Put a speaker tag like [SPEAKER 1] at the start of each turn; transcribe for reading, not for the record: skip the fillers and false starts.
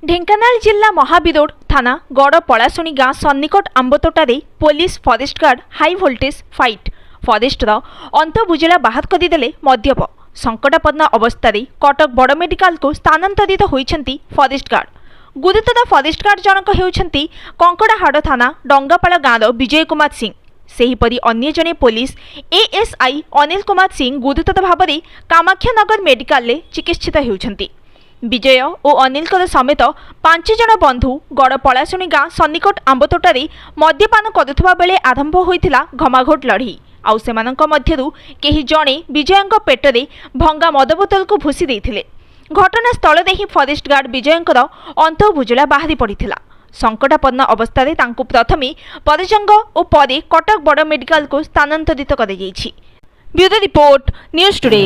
[SPEAKER 1] ଢେଙ୍କାନାଳ ଜିଲ୍ଲା ମହାବିରୋଡ ଥାନା ଗଡ଼ ପଳାଶୁଣୀ ଗାଁ ସନ୍ନିକଟ ଆମ୍ବତୋଟାରେ police forest guard high voltage fight ଫରେଷ୍ଟର ଅନ୍ତ ବୁଜେଳା ବାହାର କରିଦେଲେ ମଦ୍ୟପ ସଂକଟାପନ୍ନ ଅବସ୍ଥାରେ କଟକ ବଡ଼ ମେଡିକାଲକୁ ସ୍ଥାନାନ୍ତରିତ ହୋଇଛନ୍ତି ଫରେଷ୍ଟ ଗାର୍ଡ। ଗୁରୁତର ଫରେଷ୍ଟ ଗାର୍ଡ ଜଣକ ହେଉଛନ୍ତି କଙ୍କଡ଼ାହାଡ଼ ଥାନା ଡଙ୍ଗାପାଳ ଗାଁର ବିଜୟ କୁମାର ସିଂ। ସେହିପରି ଅନ୍ୟ ଜଣେ पुलिस एएसआई अनिल कुमार सिंह गुरुतर भाव कामाक्षानगर मेडिकाल चिकित्सित होउछंती। विजय और अनिल समेत 5 जन बंधु गड़ पलाशुणी गाँ सन्निकट आंबतोटारे मद्यपान करुवा बेले आरंभ होइतिला घमाघोट लड़ाई। आउ सेमानंक मध्यरु केही जणे विजयंक पेटरे भंगा मद बोतल को भूसी देइथिले। घटनास्थल ही फरेस्ट गार्ड विजयंकर अंतर्भुजला बाहरी पड़िथिला। संकटापन्न अवस्था तांकु प्रथमे परजंग और परे कटक बड़ मेडिकल को स्थानांतरित कर दिया। Bureau report news today.